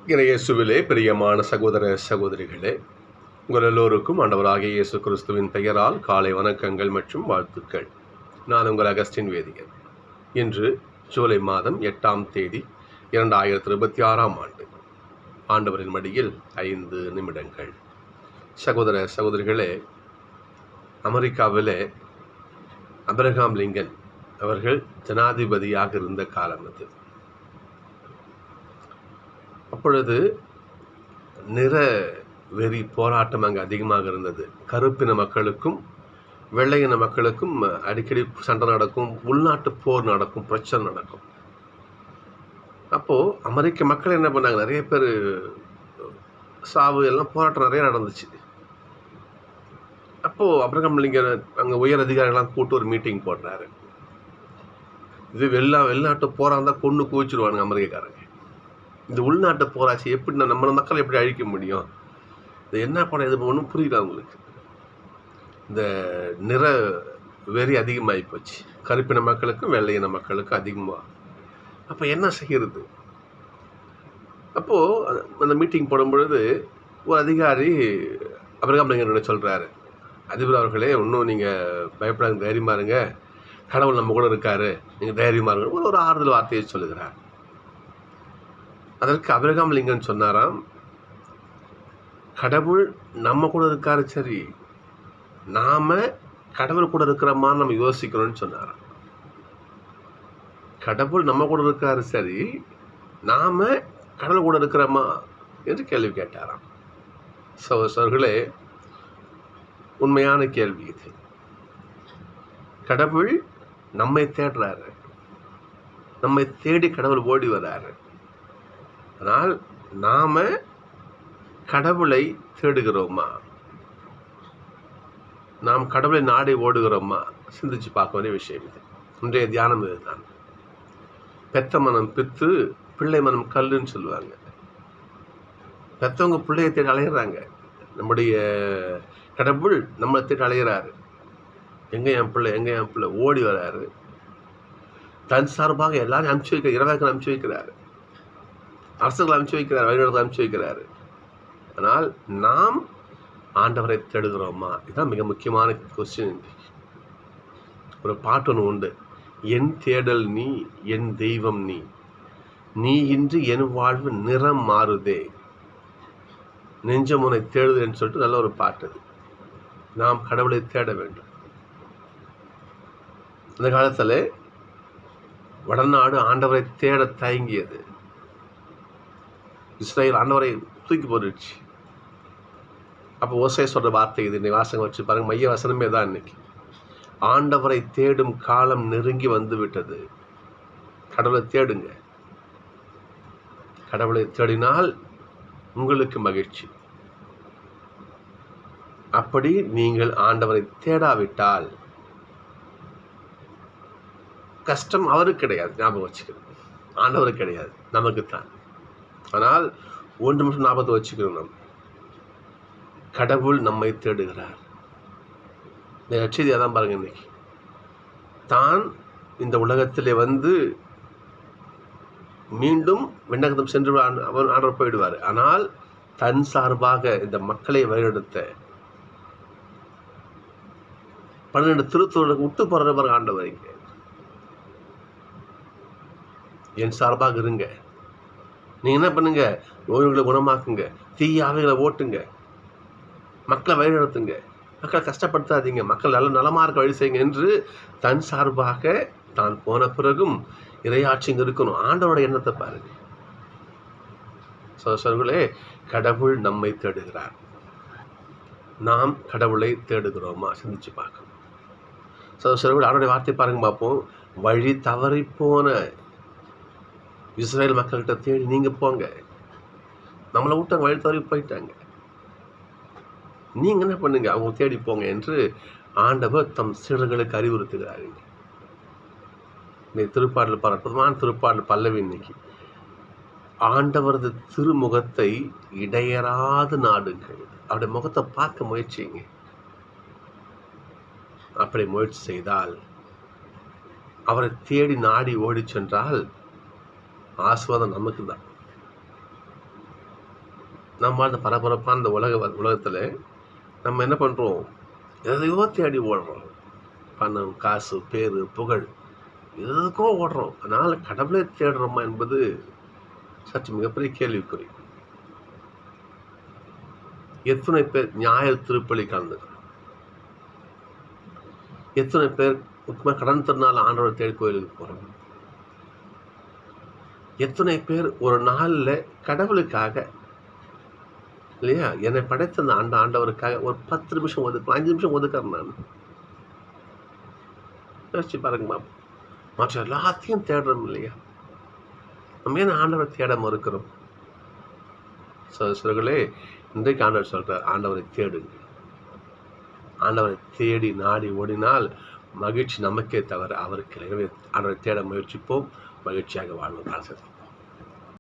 இயேசுவிலே பிரியமான சகோதர சகோதரிகளே, உங்கள் எல்லோருக்கும் ஆண்டவராகிய இயேசு கிறிஸ்துவின் பெயரால் காலை வணக்கங்கள் மற்றும் வாழ்த்துக்கள். நான் உங்கள் அகஸ்டின் வேதியன். இன்று ஜூலை மாதம் 8ஆம் தேதி 2026 ஆண்டவரின் மடியில் 5 நிமிடங்கள். சகோதர சகோதரிகளே, அமெரிக்காவிலே அப்ரஹாம் லிங்கன் அவர்கள் ஜனாதிபதியாக இருந்த காலம் அது. அப்பொழுது நிற வெறி போராட்டம் அங்கே அதிகமாக இருந்தது. கருப்பின மக்களுக்கும் வெள்ளையின மக்களுக்கும் அடிக்கடி சண்டை நடக்கும், உள்நாட்டு போர் நடக்கும், பிரச்சனை நடக்கும். அப்போது அமெரிக்க மக்கள் என்ன பண்ணாங்க, நிறைய பேர் சாவு எல்லாம் போராட்டம் நிறைய நடந்துச்சு. அப்போது அப்ரஹாம் லிங்கன் அங்கே உயர் அதிகாரிகள்லாம் கூட்டு ஒரு மீட்டிங் போடுறாரு. இது வெளிநாட்டு போராக இருந்தால் கொண்டு குவிச்சிடுவானுங்க அமெரிக்காரங்க. இந்த உள்நாட்டு போராட்சி எப்படி நம்ம மக்களை எப்படி அழிக்க முடியும்? இது என்ன பண்ண, இது ஒன்றும் புரியல அவங்களுக்கு. இந்த நிற வெறி அதிகமாகி போச்சு, கருப்பின மக்களுக்கும் வெள்ளையின மக்களுக்கும் அதிகமாக. அப்போ என்ன செய்கிறது? அப்போது அந்த மீட்டிங் போடும் பொழுது ஒரு அதிகாரி அப்ரஹாம் லிங்கன் சொல்கிறாரு, அதிபர் அவர்களே, இன்னும் நீங்கள் பயப்படாத, தைரியமாக இருங்க, கடவுள் நம்ம கூட இருக்காரு, நீங்கள் தைரியமாக இருங்க, ஒரு ஆறுதல் வார்த்தையை சொல்லுகிறார். அதற்கு அப்ரஹாம் லிங்கன் சொன்னாராம், கடவுள் நம்ம கூட இருக்காரு, சரி, நாம கடவுள் கூட இருக்கிறோமா நம்ம யோசிக்கணும்னு சொன்னாராம். கடவுள் நம்ம கூட இருக்காரு, சரி, நாம கடவுள் கூட இருக்கிறோமா என்று கேள்வி கேட்டாராம். சகோதரர்களே, உண்மையான கேள்வி இது. கடவுள் நம்மை தேடுறாரு, நம்மை தேடி கடவுள் ஓடி வராரு. ஆனால் நாம கடவுளை தேடுகிறோமா? நாம் கடவுளை நாடி ஓடுகிறோமா? சிந்திச்சு பார்க்க வேண்டிய விஷயம் இது. இன்றைய தியானம் இதுதான். பெத்த மனம் பித்து, பிள்ளை மனம் கல்லுன்னு சொல்லுவாங்க. பெத்தவங்க பிள்ளையை தேடி அலையிறாங்க, நம்முடைய கடவுள் நம்மளை தேடி அலைகிறாரு. எங்க என் பிள்ளை ஓடி வராரு. தன் சார்பாக எல்லாரும் அனுப்பிச்சு வைக்கிறார், இரவாக்கள் அனுப்பிச்சு வைக்கிறாரு, அரசுகள் அனுப்பிச்சு வைக்கிறார், வழிநடத்தை அனுப்பிச்சு வைக்கிறாரு. ஆனால் நாம் ஆண்டவரை தேடுகிறோமா? இதுதான் மிக முக்கியமான கொஸ்டின். ஒரு பாட்டு ஒன்று உண்டு, என் தேடல் நீ, என் தெய்வம் நீ, நீ இன்றி என் வாழ்வு நிறம் மாறுதே, நெஞ்சமுனை தேடுதுன்னு சொல்லிட்டு நல்ல ஒரு பாட்டு. நாம் கடவுளை தேட வேண்டும். இந்த காலத்தில் வடநாடு ஆண்டவரை தேட தயங்கியது. இஸ்ரேல் ஆண்டவரை தூக்கி போட்டுடுச்சு. அப்போ ஓசை சொல்கிற வார்த்தை இது. இன்னைக்கு வாசகம் வச்சு பாருங்கள், மைய வசனமே தான். இன்னைக்கு ஆண்டவரை தேடும் காலம் நெருங்கி வந்து விட்டது. கடவுளை தேடுங்க. கடவுளை தேடினால் உங்களுக்கு மகிழ்ச்சி. அப்படி நீங்கள் ஆண்டவரை தேடாவிட்டால் கஷ்டம் அவருக்கு கிடையாது. ஞாபகம் வச்சுக்கணும், ஆண்டவருக்கு கிடையாது, நமக்குத்தான். ஆனால் ஒன்று மட்டும் ஞாபகத்தை வச்சுக்கணும், நம்ம கடவுள் நம்மை தேடுகிறார். இந்த நற்செய்தியாக தான் பாருங்க. இன்னைக்கு தான் இந்த உலகத்திலே வந்து மீண்டும் விண்ணகத்தம் சென்று அவர் ஆண்டவர் போயிடுவார். ஆனால் தன் சார்பாக இந்த மக்களை வழிநடத்த 12 திருத்தூதர்களுக்கு விட்டு போகிற ஆண்டவர், இங்கே என் சார்பாக இருங்க, நீங்கள் என்ன பண்ணுங்க, நோய்களை குணமாக்குங்க, தீய ஆவிகளை ஓட்டுங்க, மக்களை வழிநடத்துங்க, மக்களை கஷ்டப்படுத்தாதீங்க, மக்கள் நல்ல நலமாக இருக்க வழி செய்யுங்க என்று தன் சார்பாக தான் போன பிறகும் இறையாட்சிங்க இருக்கணும். ஆண்டவரோட எண்ணத்தை பாருங்க. சகோதரர்களே, கடவுள் நம்மை தேடுகிறார். நாம் கடவுளை தேடுகிறோமா? சிந்திச்சு பார்க்கணும். சகோதரர்கள், அவருடைய வார்த்தை பாருங்க பார்ப்போம். வழி தவறி போன இஸ்ரேல் மக்கள்கிட்ட தேடி நீங்க போங்க. நம்மளை விட்டு வழி தவறி போயிட்டாங்க, நீங்க என்ன பண்ணுங்க, அவங்க தேடி போங்க என்று ஆண்டவர் தம் சீடர்களுக்கு அறிவுறுத்துகிறார்கள். இன்னைக்கு திருப்பாடல் பாரு, அற்புதமான திருப்பாடல் பல்லவி. இன்னைக்கு ஆண்டவரது திருமுகத்தை இடையறாது நாடுங்கள். அவருடைய முகத்தை பார்க்க முயற்சிங்க. அப்படி முயற்சி செய்தால், அவரை தேடி நாடி ஓடி சென்றால் ஆசீர்வாதம் நமக்கு தான். நம்ம அந்த பரபரப்பான அந்த உலகத்தில் நம்ம என்ன பண்ணுறோம்? எதையோ தேடி ஓடுறோம். பணம், காசு, பேர், புகழ், எதுக்கோ ஓடுறோம். அதனால் கடவுளை தேடுறோமா என்பது சற்று மிகப்பெரிய கேள்விக்குறி. எத்தனை பேர் ஞாயிறு திருப்பலி கலந்துக்கிறோம்? எத்தனை பேர் முக்கியமாக கடன் திருநாள் ஆண்டவரை தேடி கோயிலுக்கு போகிறோம்? எத்தனை பேர் ஒரு நாளில் கடவுளுக்காக, இல்லையா, என்னை படைத்த அந்த ஆண்டவருக்காக ஒரு 10 நிமிஷம் ஒதுக்கலாம், 5 நிமிஷம் ஒதுக்குறேன் நான். யோசிச்சு பாருங்கம்மா. மற்ற எல்லாத்தையும் தேடுறோம் இல்லையா? நம்ம ஏன் ஆண்டவரை தேட மறுக்கிறோம்? சிலர்களே, இன்றைக்கு ஆண்டவர் சொல்கிறார், ஆண்டவரை தேடுங்க. ஆண்டவரை தேடி நாடி ஓடினால் மகிழ்ச்சி நமக்கே தவிர அவருக்கு. எனவே ஆண்டவரை தேட முயற்சிப்போம், மகிழ்ச்சியாக வாழ்வோம்.